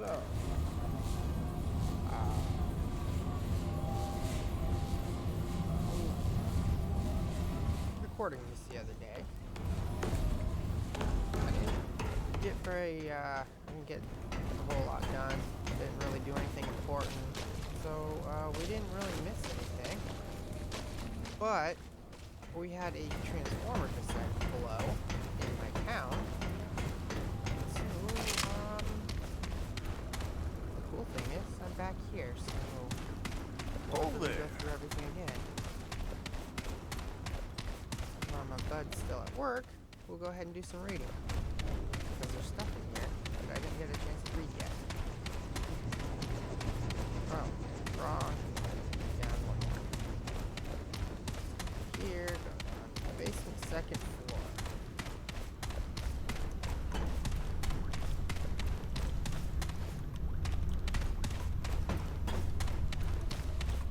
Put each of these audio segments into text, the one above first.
So, uh, recording this the other day. I didn't get a whole lot done. Didn't really do anything important. So, we didn't really miss anything. But we had a transformer descent below in my town. So, the cool thing is I'm back here, so we'll go through everything again. While my bud's still at work, we'll go ahead and do some reading. Because there's stuff in here that I didn't get a chance to read yet. Oh, wrong. Down one more. Here, go down to the basement, second floor.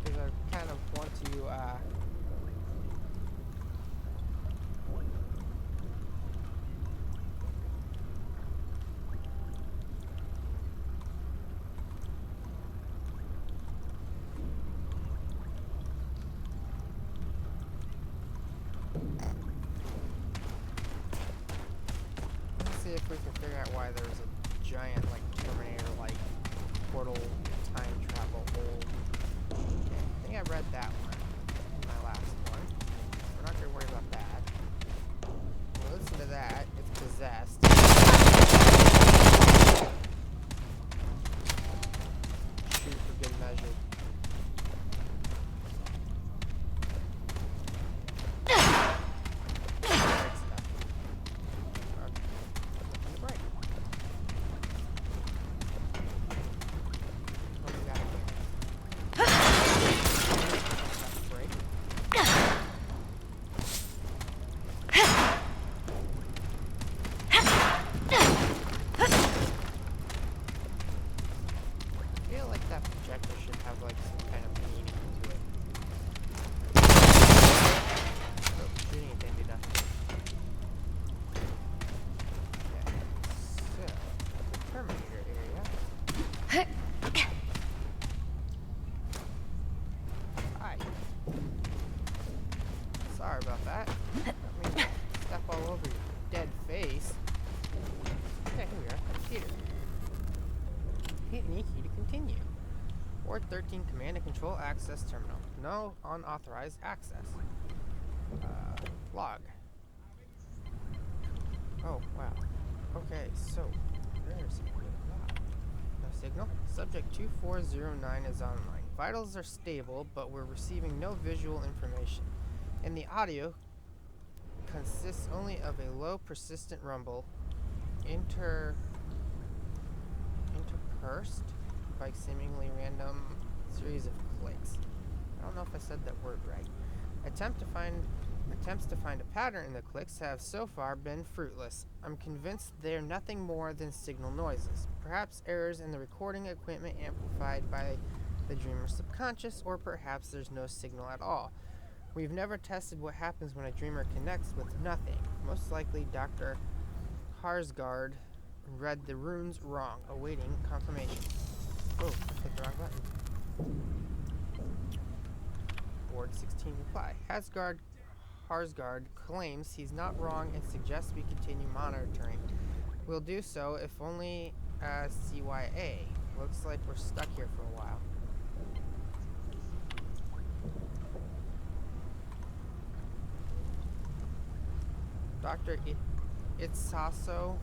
Because I kind of want to, let's see if we can figure out why there's a giant, like, Terminator-like portal time travel hole. Okay, I think I read that one in my last one. We're not going to worry about that. We'll listen to that. It's possessed. Shoot for good measure. Sorry about that. I mean, step all over your dead face. Okay, here we are. Computer. Hit an E key to continue. Ward 13 Command and Control Access Terminal. No unauthorized access. Log. Oh, wow. Okay, so there's a log. No signal. Subject 2409 is online. Vitals are stable, but we're receiving no visual information. And the audio consists only of a low, persistent rumble, interspersed by seemingly random series of clicks. I don't know if I said that word right. Attempts to find a pattern in the clicks have so far been fruitless. I'm convinced they're nothing more than signal noises. Perhaps errors in the recording equipment amplified by the dreamer's subconscious, or perhaps there's no signal at all. We've never tested what happens when a dreamer connects with nothing. Most likely Dr. Harsgaard read the runes wrong, awaiting confirmation. Oh, I hit the wrong button. Ward 16 reply. Harsgaard claims he's not wrong and suggests we continue monitoring. We'll do so if only as CYA. Looks like we're stuck here for a while. Dr. Itsaso?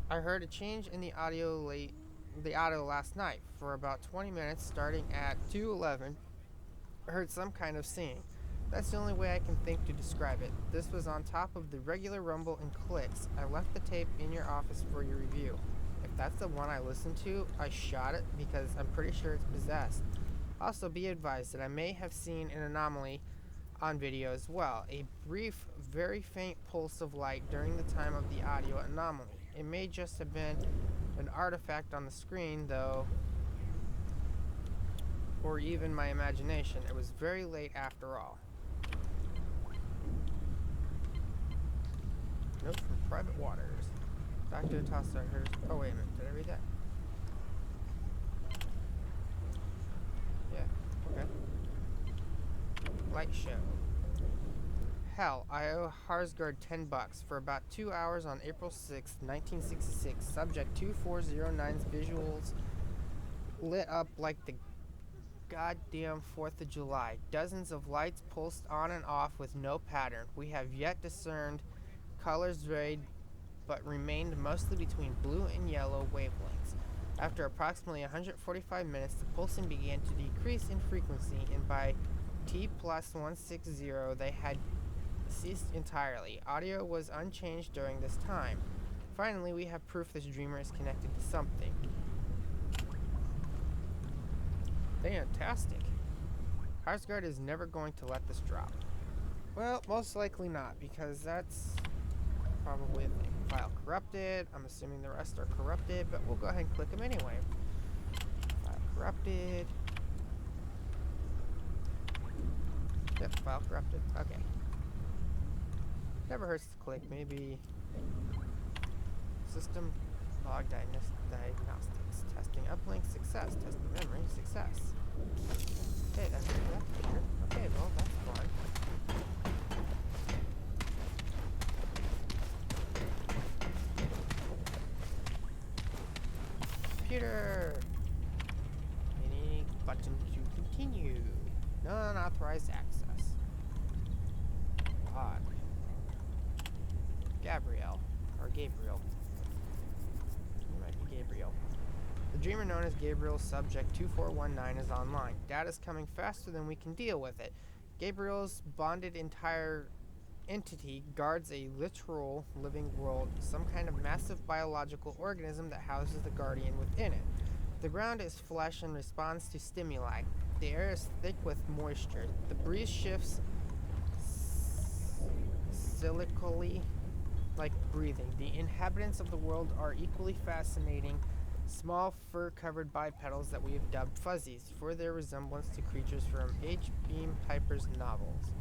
I heard a change in the audio last night. For about 20 minutes, starting at 2:11, I heard some kind of singing. That's the only way I can think to describe it. This was on top of the regular rumble and clicks. I left the tape in your office for your review. If that's the one I listened to, I shot it because I'm pretty sure it's possessed. Also, be advised that I may have seen an anomaly on video as well. A brief, very faint pulse of light during the time of the audio anomaly. It may just have been an artifact on the screen, though, or even my imagination. It was very late after all. Note from Private Waters. Dr. Tossa heard. Oh, wait a minute. Did I read that? Yeah. Okay. Light show. Hell, I owe Harsgard $10 for about 2 hours on April 6th, 1966. Subject 2409's visuals lit up like the goddamn 4th of July. Dozens of lights pulsed on and off with no pattern. We have yet discerned colors varied but remained mostly between blue and yellow wavelengths. After approximately 145 minutes, the pulsing began to decrease in frequency, and by T plus 160, they had ceased entirely. Audio was unchanged during this time. Finally, we have proof this dreamer is connected to something. Fantastic. Harsgard is never going to let this drop. Well, most likely not, because that's probably a thing. File corrupted. I'm assuming the rest are corrupted, but we'll go ahead and click them anyway. File corrupted. Yep, file corrupted. Okay. Never hurts to click. Maybe system log diagnostics. Testing uplink, success. Testing memory, success. Okay, that's clear. Okay, well, that's fun. Computer! Any button to continue. Non-authorized access. Log. Gabriel. Or Gabriel. It might be Gabriel. The dreamer known as Gabriel Subject 2419 is online. Data's coming faster than we can deal with it. Gabriel's bonded entire entity guards a literal living world, some kind of massive biological organism that houses the guardian within it. The ground is flesh and responds to stimuli. The air is thick with moisture. The breeze shifts silically like breathing. The inhabitants of the world are equally fascinating, small fur-covered bipedals that we have dubbed fuzzies for their resemblance to creatures from H. Beam Piper's novels.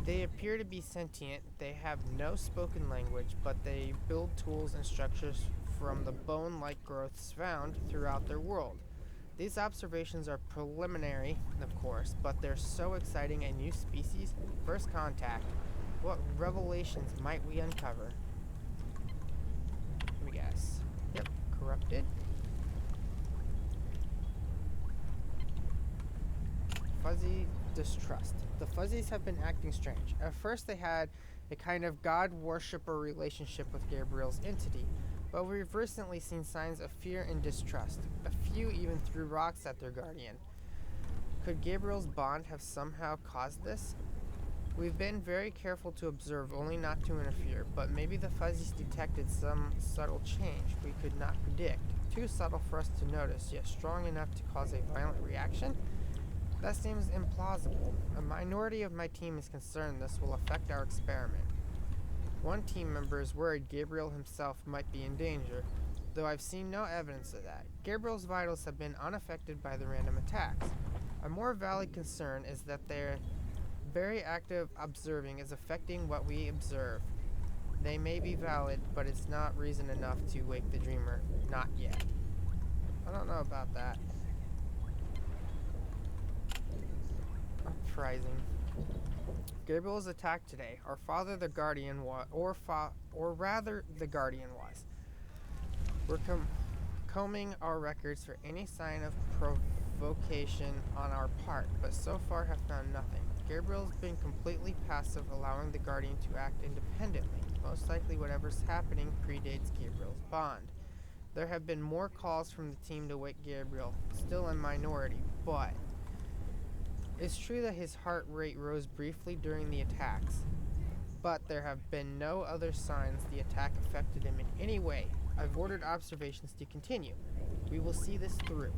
They appear to be sentient. They have no spoken language, but they build tools and structures from the bone-like growths found throughout their world. These observations are preliminary, of course, but they're so exciting. A new species, first contact. What revelations might we uncover? Let me guess. Yep, corrupted. Fuzzy distrust. The fuzzies have been acting strange. At first they had a kind of god-worshipper relationship with Gabriel's entity, but we've recently seen signs of fear and distrust. A few even threw rocks at their guardian. Could Gabriel's bond have somehow caused this? We've been very careful to observe, only not to interfere, but maybe the fuzzies detected some subtle change we could not predict. Too subtle for us to notice, yet strong enough to cause a violent reaction? That seems implausible. A minority of my team is concerned this will affect our experiment. One team member is worried Gabriel himself might be in danger, though I've seen no evidence of that. Gabriel's vitals have been unaffected by the random attacks. A more valid concern is that their very active observing is affecting what we observe. They may be valid, but it's not reason enough to wake the dreamer. Not yet. I don't know about that. Uprising. Gabriel was attacked today. Our father, the guardian, or rather, the guardian was. We're combing our records for any sign of provocation on our part, but so far have found nothing. Gabriel's been completely passive, allowing the guardian to act independently. Most likely, whatever's happening predates Gabriel's bond. There have been more calls from the team to wake Gabriel, still a minority, but it's true that his heart rate rose briefly during the attacks, but there have been no other signs the attack affected him in any way. I've ordered observations to continue. We will see this through.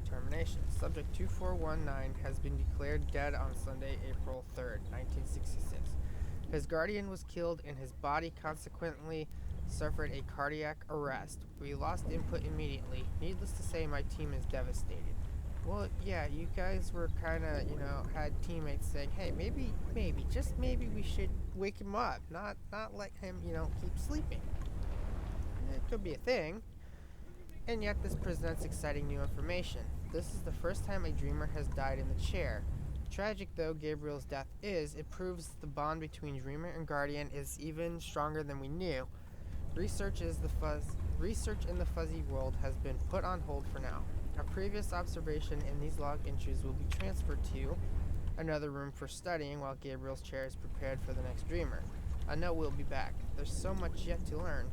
Termination. Subject 2419 has been declared dead on Sunday, April 3rd, 1966. His guardian was killed and his body consequently suffered a cardiac arrest. We lost input immediately. Needless to say, my team is devastated. Well, yeah, you guys were kind of, had teammates saying, "Hey, maybe, just maybe we should wake him up, not let him, keep sleeping." It could be a thing. And yet, this presents exciting new information. This is the first time a dreamer has died in the chair. Tragic though Gabriel's death is, it proves the bond between dreamer and guardian is even stronger than we knew. Research in the fuzzy world has been put on hold for now. A previous observation in these log entries will be transferred to another room for studying while Gabriel's chair is prepared for the next dreamer. I know we'll be back. There's so much yet to learn.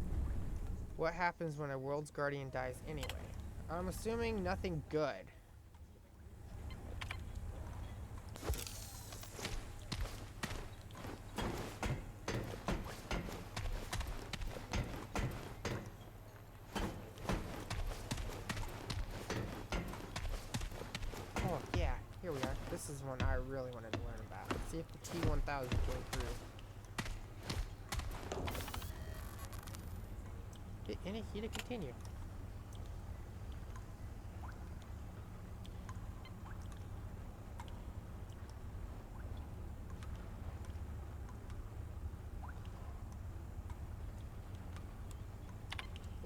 What happens when a world's guardian dies anyway? I'm assuming nothing good. Oh, yeah, here we are. This is one I really wanted to learn about. Let's see if the T1000 came through. Hit any key to continue.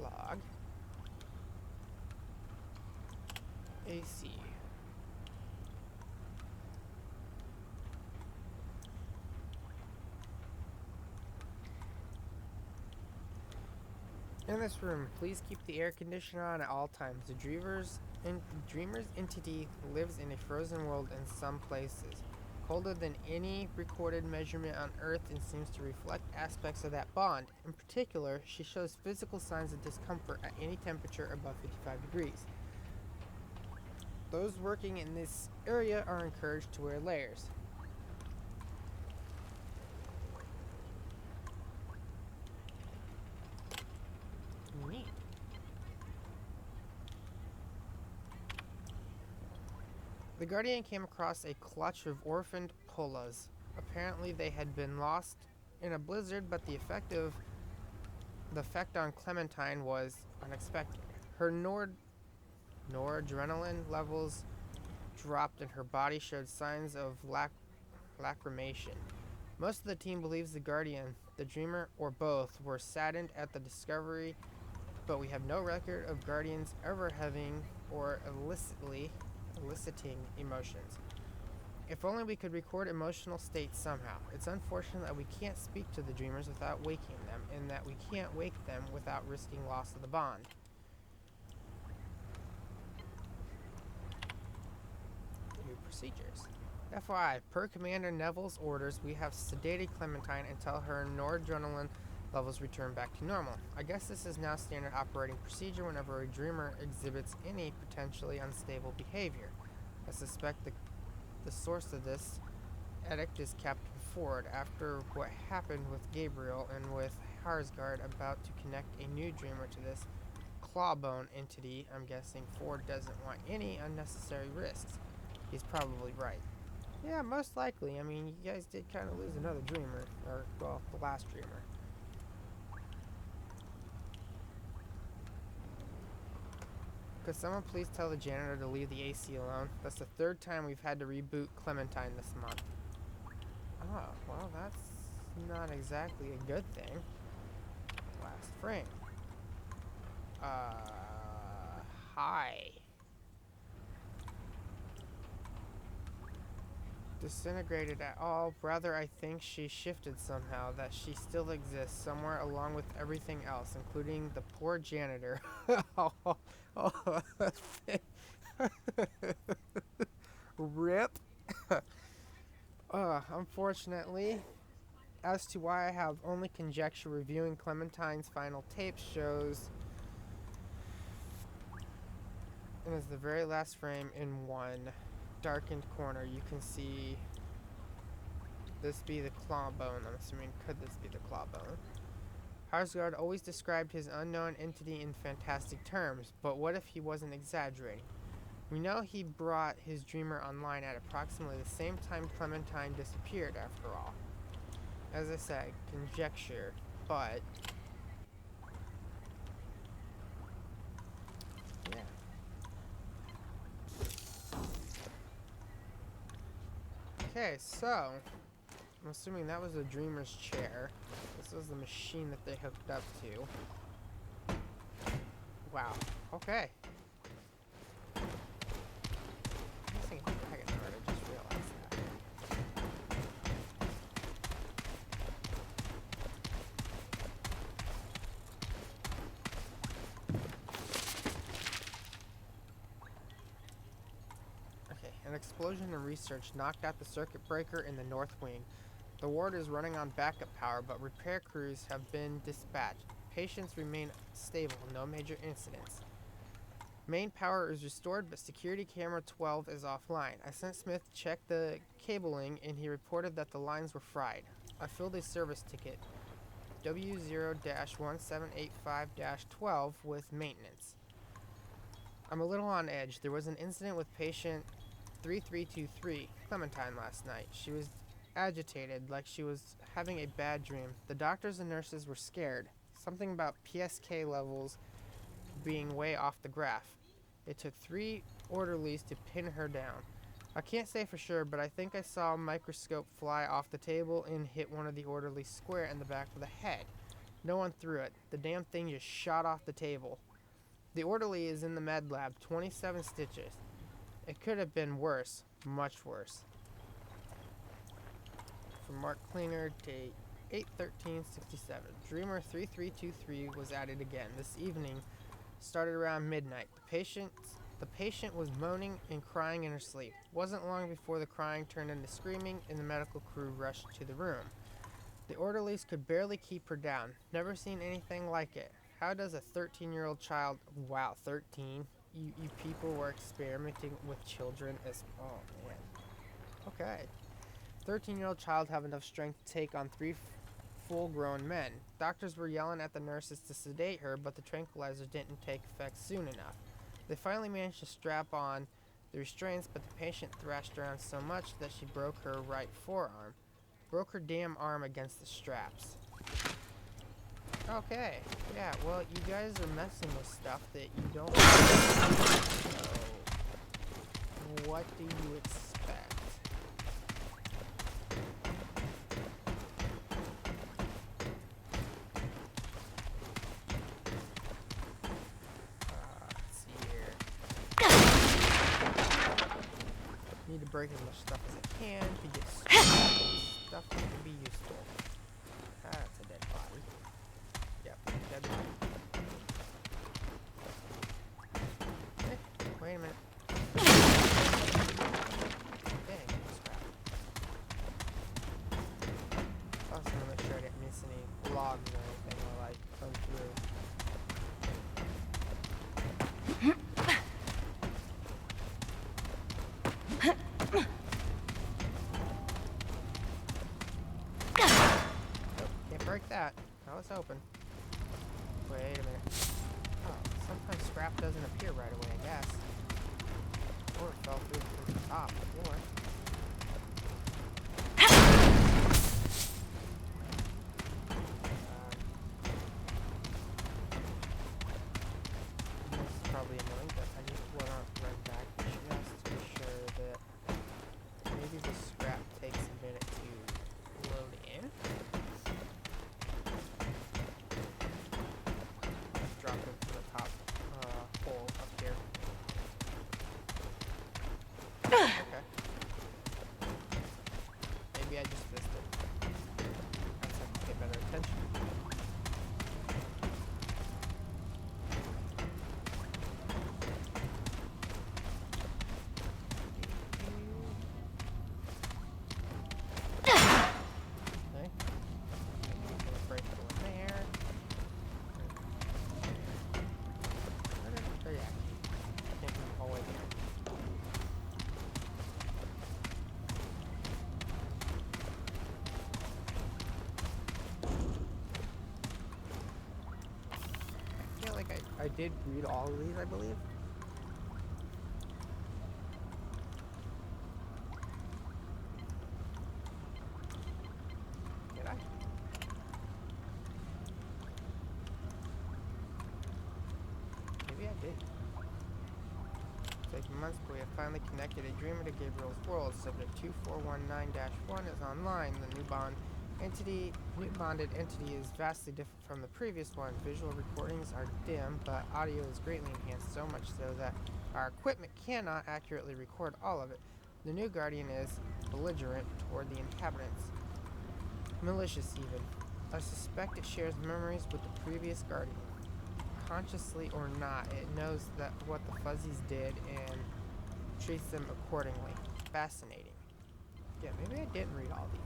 Log. AC. In this room, please keep the air conditioner on at all times. The dreamer's entity lives in a frozen world in some places, colder than any recorded measurement on Earth, and seems to reflect aspects of that bond. In particular, she shows physical signs of discomfort at any temperature above 55 degrees. Those working in this area are encouraged to wear layers. Neat. The Guardian came across a clutch of orphaned pollas. Apparently, they had been lost in a blizzard, but the effect on Clementine was unexpected. Her noradrenaline levels dropped, and her body showed signs of lacrimation. Most of the team believes the Guardian, the Dreamer, or both were saddened at the discovery, but we have no record of Guardians ever having or eliciting emotions. If only we could record emotional states somehow. It's unfortunate that we can't speak to the Dreamers without waking them, and that we can't wake them without risking loss of the bond. New procedures. FYI, per Commander Neville's orders, we have sedated Clementine until her noradrenaline levels return back to normal. I guess this is now standard operating procedure whenever a dreamer exhibits any potentially unstable behavior. I suspect the source of this edict is Captain Ford, after what happened with Gabriel and with Harsgard about to connect a new dreamer to this clawbone entity. I'm guessing Ford doesn't want any unnecessary risks. He's probably right. Yeah, most likely. I mean, you guys did kind of lose another dreamer. Or, well, the last dreamer. Could someone please tell the janitor to leave the AC alone? That's the third time we've had to reboot Clementine this month. Oh, well, that's not exactly a good thing. Last frame. Hi. Disintegrated at all. Rather, I think she shifted somehow, that she still exists somewhere along with everything else, including the poor janitor. Rip. Unfortunately, as to why I have only conjecture, reviewing Clementine's final tape shows, and as the very last frame in one darkened corner, you can see this be the clawbone. I'm assuming, could this be the clawbone? Harsgard always described his unknown entity in fantastic terms, but what if he wasn't exaggerating? We know he brought his dreamer online at approximately the same time Clementine disappeared, after all. As I said, conjecture, but yeah. Okay, so I'm assuming that was the dreamer's chair. This was the machine that they hooked up to. Wow. Okay. I'm missing a dragon card. I just realized that. Okay, an explosion in research knocked out the circuit breaker in the north wing. The ward is running on backup power, but repair crews have been dispatched. Patients remain stable, no major incidents. Main power is restored, but security camera 12 is offline. I sent Smith to check the cabling, and he reported that the lines were fried. I filled a service ticket, W0-1785-12, with maintenance. I'm a little on edge. There was an incident with patient 3323, Clementine, last night. She was agitated, like she was having a bad dream. The doctors and nurses were scared. Something about PSK levels being way off the graph. It took 3 orderlies to pin her down. I can't say for sure, but I think I saw a microscope fly off the table and hit one of the orderlies square in the back of the head. No one threw it. The damn thing just shot off the table. The orderly is in the med lab, 27 stitches. It could have been worse, much worse. From Mark Cleaner, date 8/13/67. Dreamer 3323 was added again. This evening started around midnight. The patient was moaning and crying in her sleep. Wasn't long before the crying turned into screaming and the medical crew rushed to the room. The orderlies could barely keep her down. Never seen anything like it. How does a 13-year-old child, wow, 13, you people were experimenting with children as, oh man. Okay. 13-year-old child have enough strength to take on 3 full-grown men. Doctors were yelling at the nurses to sedate her, but the tranquilizer didn't take effect soon enough. They finally managed to strap on the restraints, but the patient thrashed around so much that she broke her right forearm. Broke her damn arm against the straps. Okay, yeah, well, you guys are messing with stuff that you don't know. So, what do you expect? Let's see here. Need to break as much stuff as I can to get stuff that can be useful. That's a dead body. Yep, dead body. Hey, wait a minute. Dang, scrap. Also, want to make sure I didn't miss any logs or anything while I come through. Break that. I was hoping. Wait a minute. Oh, sometimes scrap doesn't appear right away, I guess. Or it fell through from the top before. This is probably annoying, but I just want to run back just to be sure that maybe the scrap takes a minute to load in. Drop it from the top hole up here. Okay. Maybe I just missed it. I just have to pay better attention. Okay. Break the one there. Oh yeah, can't move all the way there. I feel like I did read all of these, I believe. Did I? Maybe I did. Like, months, but we have finally connected a dreamer to Gabriel's world. Subject 2419-1 is online. The new bonded entity is vastly different from the previous one. Visual recordings are dim, but audio is greatly enhanced, so much so that our equipment cannot accurately record all of it. The new guardian is belligerent toward the inhabitants. Malicious even. I suspect it shares memories with the previous guardian. Consciously or not, it knows that what the fuzzies did and treats them accordingly. Fascinating. Yeah, maybe I didn't read all these.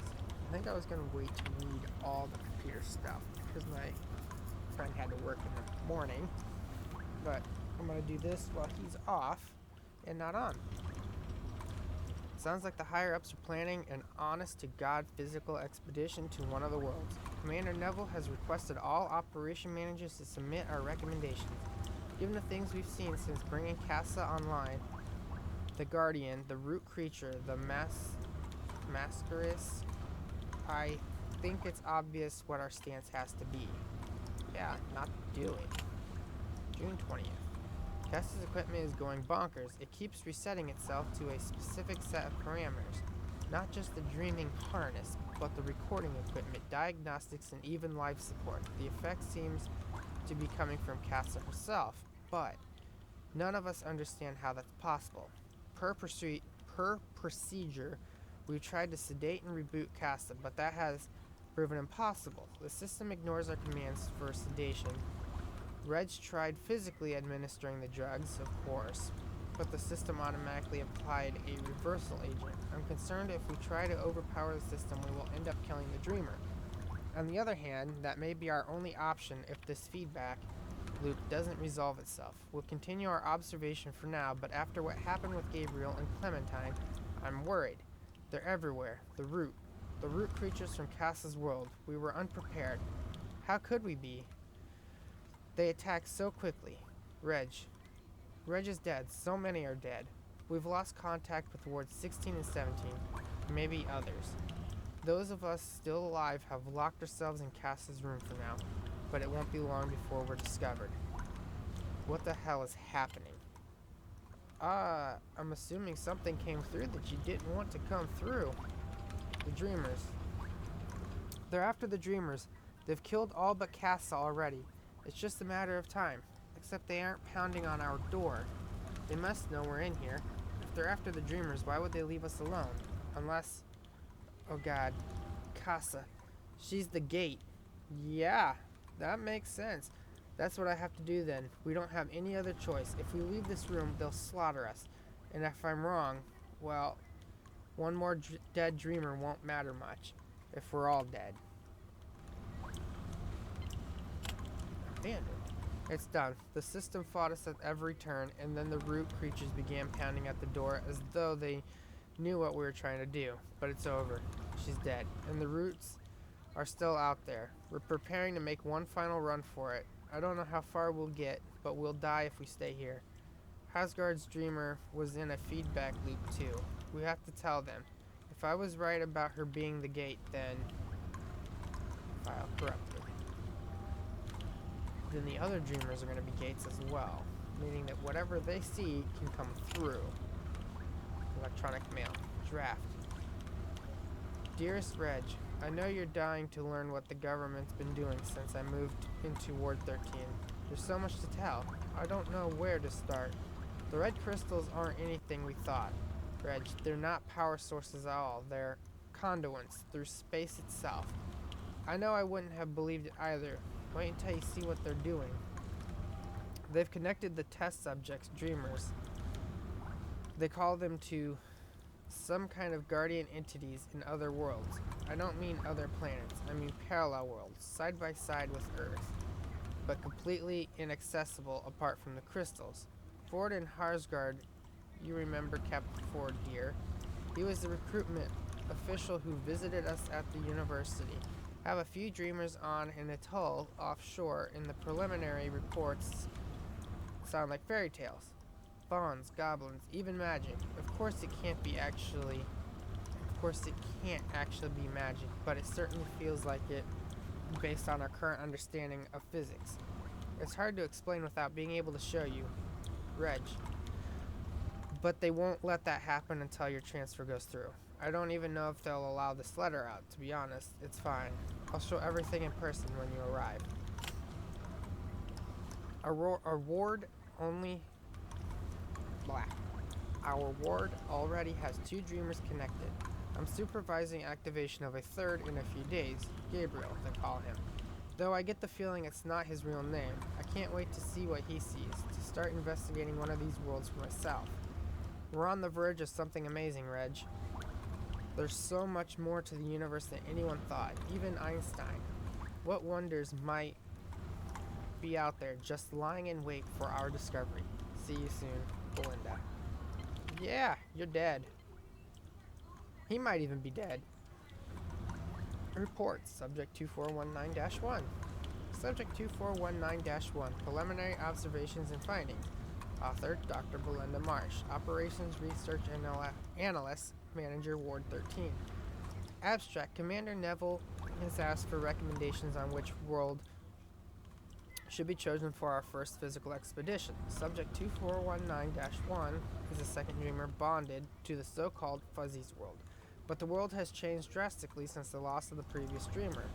I think I was going to wait to read all the computer stuff because my friend had to work in the morning. But I'm going to do this while he's off and not on. Sounds like the higher-ups are planning an honest-to-God physical expedition to one of the worlds. Commander Neville has requested all operation managers to submit our recommendations. Given the things we've seen since bringing Casa online, the Guardian, the root creature, the Mascaris, I think it's obvious what our stance has to be. Yeah, not do it. June 20th. Casa's equipment is going bonkers. It keeps resetting itself to a specific set of parameters. Not just the dreaming harness, but the recording equipment, diagnostics, and even life support. The effect seems to be coming from Casa herself, but none of us understand how that's possible. Per procedure, we've tried to sedate and reboot Casa, but that has proven impossible. The system ignores our commands for sedation. Reg tried physically administering the drugs, of course, but the system automatically applied a reversal agent. I'm concerned if we try to overpower the system, we will end up killing the dreamer. On the other hand, that may be our only option if this feedback loop doesn't resolve itself. We'll continue our observation for now, but after what happened with Gabriel and Clementine, I'm worried. They're everywhere. The root creatures from Casa's world. We were unprepared. How could we be? They attacked so quickly. Reg is dead. So many are dead. We've lost contact with wards 16 and 17. Maybe others. Those of us still alive have locked ourselves in Casa's room for now, but it won't be long before we're discovered. What the hell is happening? I'm assuming something came through that you didn't want to come through. The Dreamers. They're after the Dreamers. They've killed all but Casa already. It's just a matter of time. Except they aren't pounding on our door. They must know we're in here. If they're after the Dreamers, why would they leave us alone? Unless... Oh god. Casa. She's the gate. Yeah, that makes sense. That's what I have to do then. We don't have any other choice. If we leave this room, they'll slaughter us. And if I'm wrong, well, one more dead Dreamer won't matter much. If we're all dead. Abandoned. It's done. The system fought us at every turn, and then the root creatures began pounding at the door as though they knew what we were trying to do. But it's over. She's dead. And the roots are still out there. We're preparing to make one final run for it. I don't know how far we'll get, but we'll die if we stay here. Hasgard's Dreamer was in a feedback loop too. We have to tell them. If I was right about her being the gate, then... File corrupted. Then the other Dreamers are going to be gates as well, meaning that whatever they see can come through. Electronic mail. Draft. Dearest Reg, I know you're dying to learn what the government's been doing since I moved into Ward 13. There's so much to tell. I don't know where to start. The red crystals aren't anything we thought. Reg, they're not power sources at all. They're conduits through space itself. I know I wouldn't have believed it either. Wait until you see what they're doing. They've connected the test subjects, Dreamers. They call them to some kind of guardian entities in other worlds. I don't mean other planets. I mean parallel worlds, side by side with Earth, but completely inaccessible apart from the crystals. Ford and Harsgard, you remember Captain Ford, dear. He was the recruitment official who visited us at the university. Have a few Dreamers on an atoll offshore, and the preliminary reports sound like fairy tales. Bonds, goblins, even magic. Of course it can't actually be magic, but it certainly feels like it based on our current understanding of physics. It's hard to explain without being able to show you. Reg. but they won't let that happen until your transfer goes through. I don't even know if they'll allow this letter out, to be honest. It's fine. I'll show everything in person when you arrive. Our ward only... Blah. Our ward already has 2 dreamers connected. I'm supervising activation of a third in a few days. Gabriel, they call him. Though I get the feeling it's not his real name, I can't wait to see what he sees, to start investigating one of these worlds for myself. We're on the verge of something amazing, Reg. There's so much more to the universe than anyone thought, even Einstein. What wonders might be out there just lying in wait for our discovery? See you soon, Belinda. Yeah, you're dead. He might even be dead. Reports, Subject 2419-1. Subject 2419-1, Preliminary Observations and Findings. Author, Dr. Belinda Marsh. Operations Research Analyst, Manager, Ward 13. Abstract, Commander Neville has asked for recommendations on which world should be chosen for our first physical expedition. Subject 2419-1 is a second dreamer bonded to the so-called Fuzzies world. But the world has changed drastically since the loss of the previous dreamer.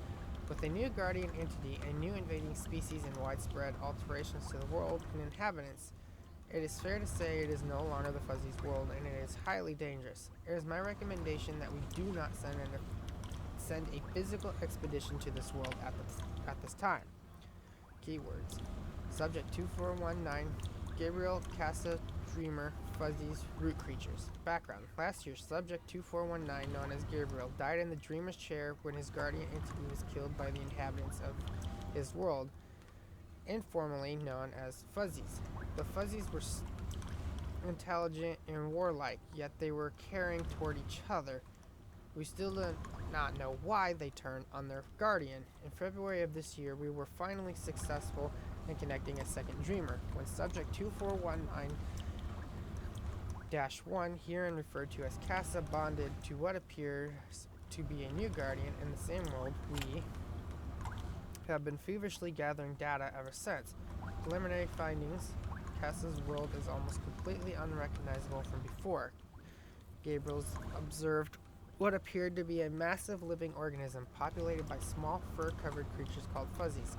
With a new guardian entity, a new invading species, and widespread alterations to the world and inhabitants, it is fair to say it is no longer the Fuzzies world, and it is highly dangerous. It is my recommendation that we do not send a physical expedition to this world at this time. Keywords. Subject 2419, Gabriel, Casa, Dreamer, Fuzzies, Root Creatures. Background. Last year, Subject 2419, known as Gabriel, died in the Dreamer's chair when his guardian entity was killed by the inhabitants of his world, informally known as Fuzzies. The Fuzzies were intelligent and warlike, yet they were caring toward each other. We still do not know why they turned on their guardian. In February of this year, we were finally successful in connecting a second dreamer, when Subject 2419-1, herein referred to as Casa, bonded to what appears to be a new guardian in the same world. We have been feverishly gathering data ever since. Preliminary findings, Casa's world is almost completely unrecognizable from before. Gabriel's observed what appeared to be a massive living organism populated by small fur-covered creatures called Fuzzies.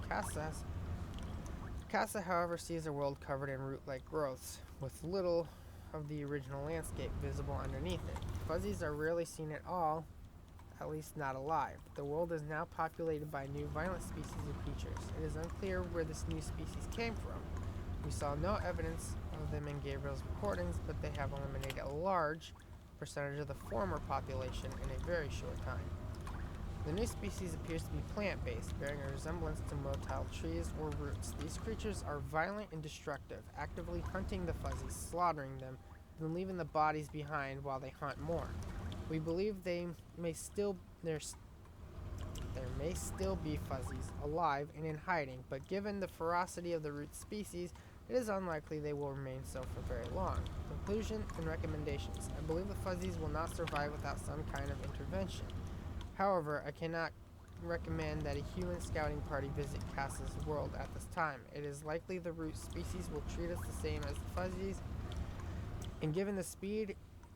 Casa, however, sees a world covered in root-like growths, with little of the original landscape visible underneath it. Fuzzies are rarely seen at all, at least not alive. The world is now populated by new violent species of creatures. It is unclear where this new species came from. We saw no evidence of them in Gabriel's recordings, but they have eliminated a large percentage of the former population in a very short time. The new species appears to be plant-based, bearing a resemblance to motile trees or roots. These creatures are violent and destructive, actively hunting the Fuzzies, slaughtering them, then leaving the bodies behind while they hunt more. We believe there may still be Fuzzies alive and in hiding, but given the ferocity of the root species, it is unlikely they will remain so for very long. Conclusion and recommendations. I believe the Fuzzies will not survive without some kind of intervention. However, I cannot recommend that a human scouting party visit Casa's world at this time. It is likely the root species will treat us the same as the Fuzzies, and given the speed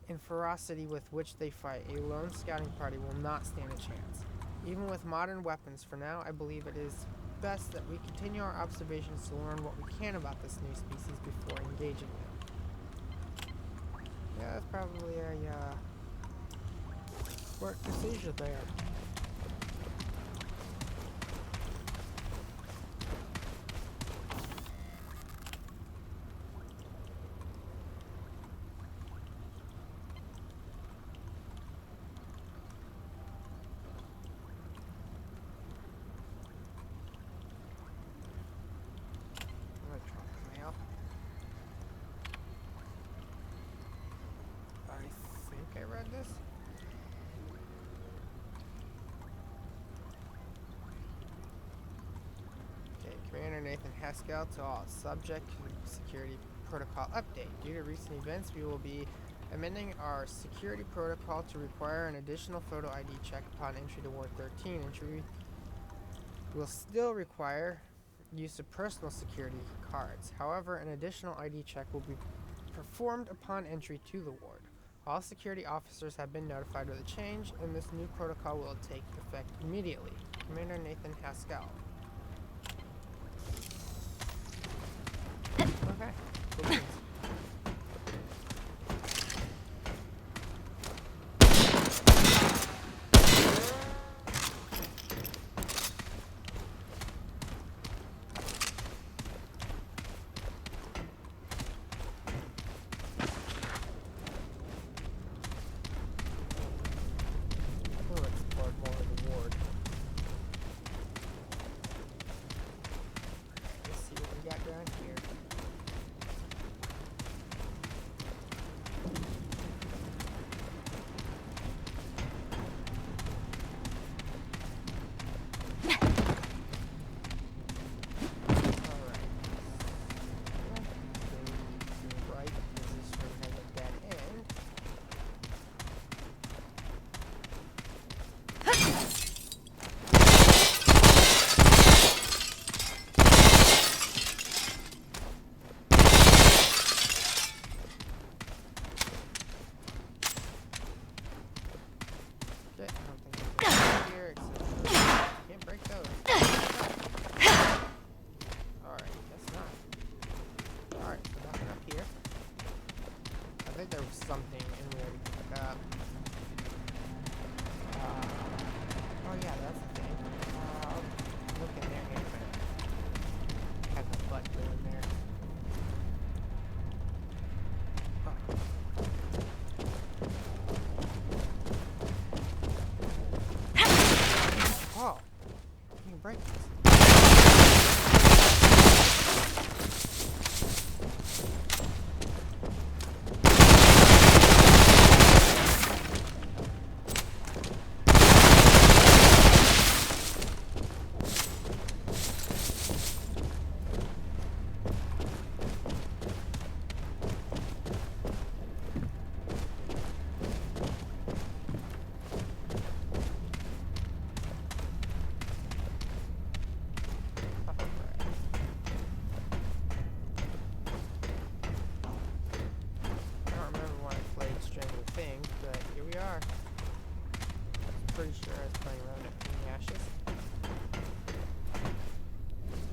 and ferocity with which they fight, a lone scouting party will not stand a chance. Even with modern weapons, for now, I believe it is best that we continue our observations to learn what we can about this new species before engaging them. Yeah, that's probably a smart decision there. Electronic mail. I think I read this. Okay, Commander Nathan Haskell to all. Subject security protocol update. Due to recent events, we will be amending our security protocol to require an additional photo ID check upon entry to Ward 13. Entry will still require use of personal security cards. However, an additional ID check will be performed upon entry to the ward. All security officers have been notified of the change, and this new protocol will take effect immediately. Commander Nathan Haskell. Okay. Cool beans. We'll explore more of the ward. Let's see what we got down here. Alright. Right, because this room has a dead end. Okay, I don't think there's anything here except can't break those. Alright, guess not. Alright, so nothing up here. I think there was something in there to pick up. Oh yeah, that's the thing. Look in there here a minute. Had the butt going there. Oh, you can break this. I don't remember when I played Stranger Things, but here we are. Pretty sure I was playing Remnant from the Ashes.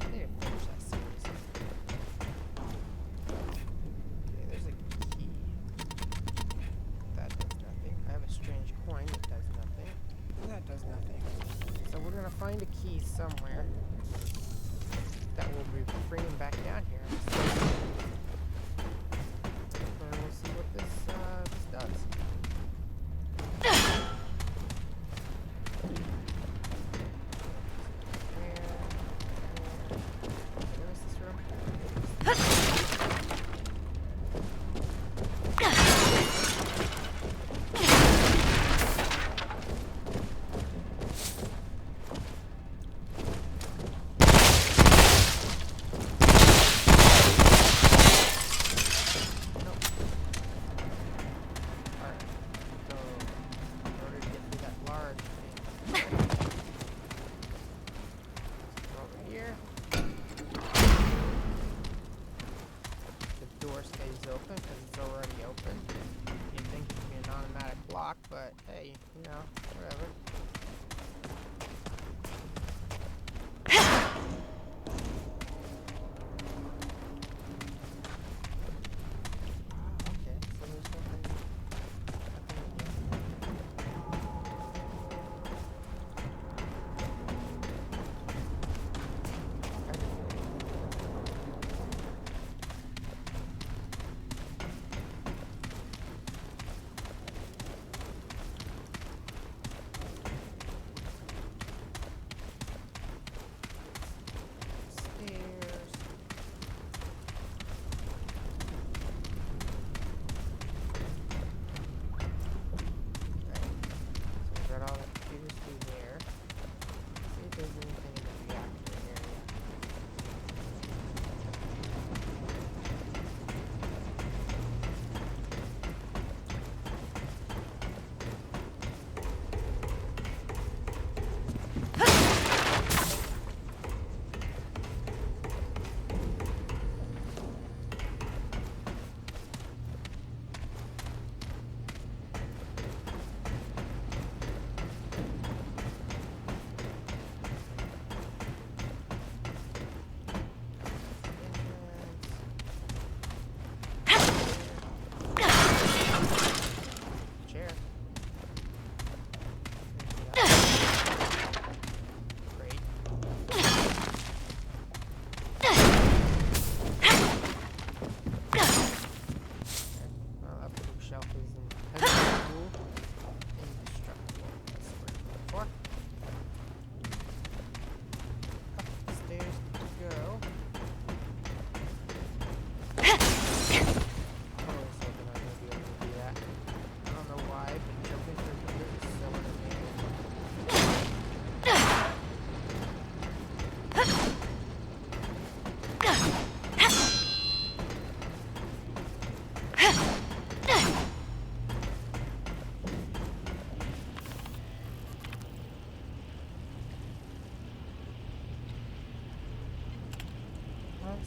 I need to finish that series. Okay, there's a key. That does nothing. I have a strange coin that does nothing. That does nothing. So we're gonna find a key somewhere that will be bringing back down here. And we'll see what this does. Where is this room? Open because it's already open. You'd think it'd be an automatic lock, but hey, you know, whatever. Okay, so there's nothing in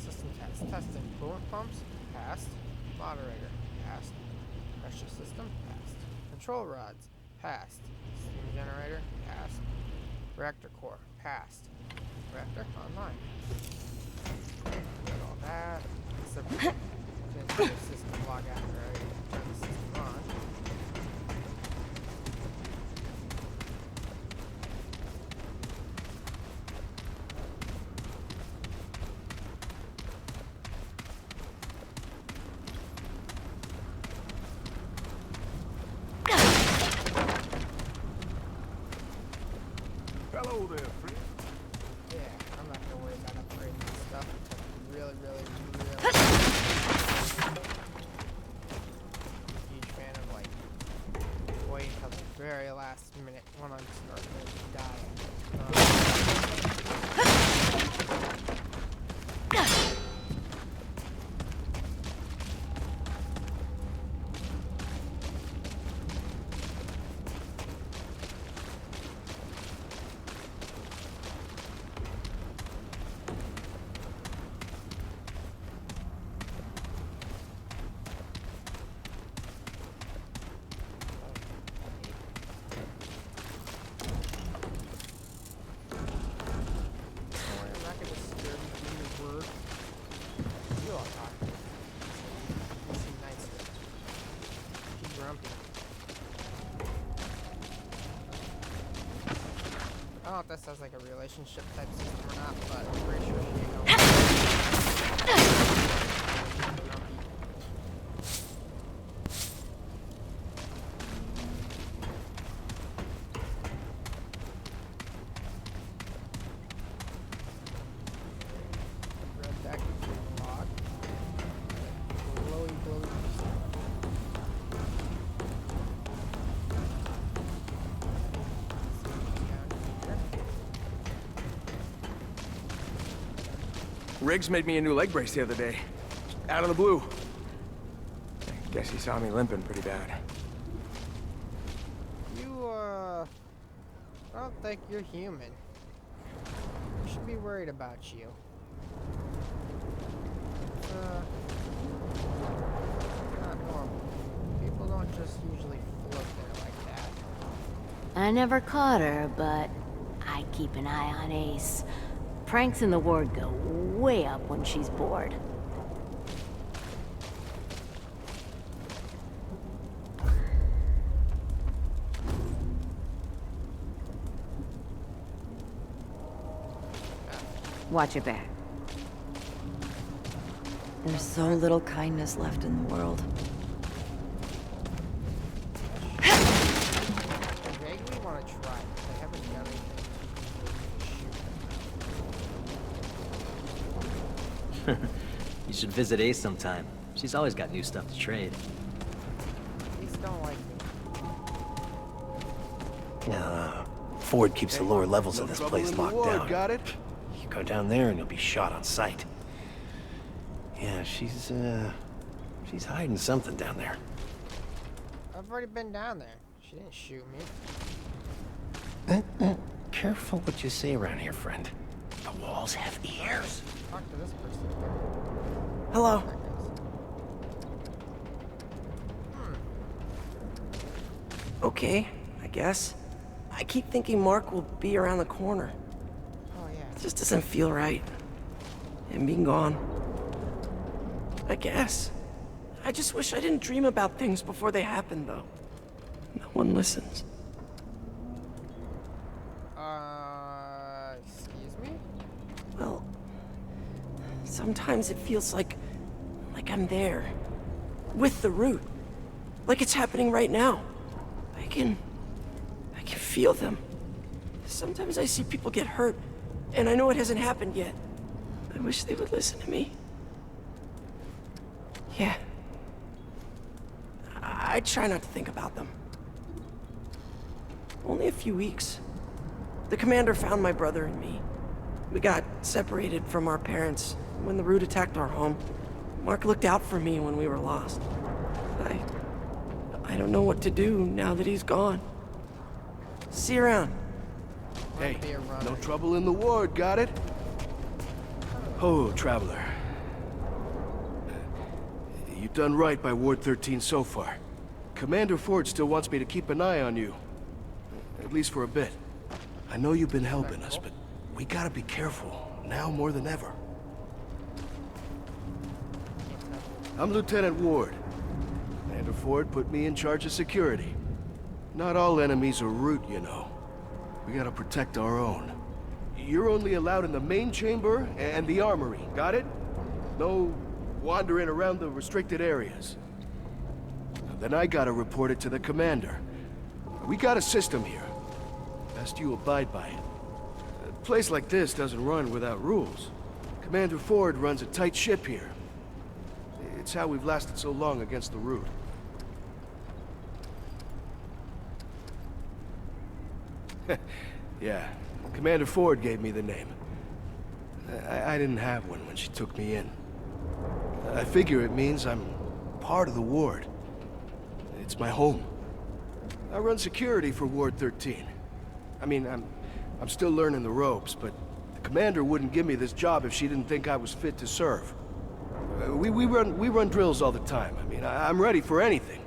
System test. Testing. Coolant pumps. Passed. Moderator. Passed. Pressure system. Passed. Control rods. Passed. Steam generator. Passed. Reactor core. Passed. Reactor online. Got all that. Except for the system log after I turn the system on. Hello there, friend. Yeah, I'm not gonna worry about upgrading this stuff. Really huge fan of like waiting till the very last minute when I'm starting to die. I'm not gonna disturb you from your word. You all talk. You seem nice to me. She's grumpy. I don't know if that sounds like a relationship type system or not, but I'm pretty sure she ain't gonna. Red back log. Glowy. Riggs made me a new leg brace the other day. Out of the blue. Guess he saw me limping pretty bad. I don't think you're human. We should be worried about you. Not normal. People don't just usually float there like that. I never caught her, but I keep an eye on Ace. Pranks in the ward go way up when she's bored. Watch your back. There's so little kindness left in the world. I vaguely want to try, but they haven't done anything to shoot. You should visit Ace sometime. She's always got new stuff to trade. These don't like me. Ford keeps the lower levels No of this trouble place in the locked ward, down. got it? You go down there and you'll be shot on sight. Yeah, she's hiding something down there. I've already been down there. She didn't shoot me. Careful what you say around here, friend. The walls have ears. Talk to this person. Hello. There it goes. Okay, I guess. I keep thinking Mark will be around the corner. Oh yeah. It just doesn't feel right. Him being gone. I guess. I just wish I didn't dream about things before they happen, though. No one listens. Excuse me? Well, sometimes it feels like I'm there. With the root. Like it's happening right now. I can feel them. Sometimes I see people get hurt, and I know it hasn't happened yet. I wish they would listen to me. Yeah. I try not to think about them. Only a few weeks. The commander found my brother and me. We got separated from our parents when the root attacked our home. Mark looked out for me when we were lost. I don't know what to do now that he's gone. See you around. Hey, Might be a runner. no trouble in the ward, got it? Oh, traveler. You've done right by Ward 13 so far. Commander Ford still wants me to keep an eye on you. At least for a bit. I know you've been helping us, but we gotta be careful, now more than ever. I'm Lieutenant Ward. Commander Ford put me in charge of security. Not all enemies are root, you know. We gotta protect our own. You're only allowed in the main chamber and the armory, got it? No wandering around the restricted areas. Then I gotta report it to the commander. We got a system here. Best you abide by it. A place like this doesn't run without rules. Commander Ford runs a tight ship here. It's how we've lasted so long against the root. Yeah, Commander Ford gave me the name. I didn't have one when she took me in. I figure it means I'm part of the ward. It's my home. I run security for Ward 13. I mean, I'm still learning the ropes, but the commander wouldn't give me this job if she didn't think I was fit to serve. We run drills all the time. I mean, I'm ready for anything.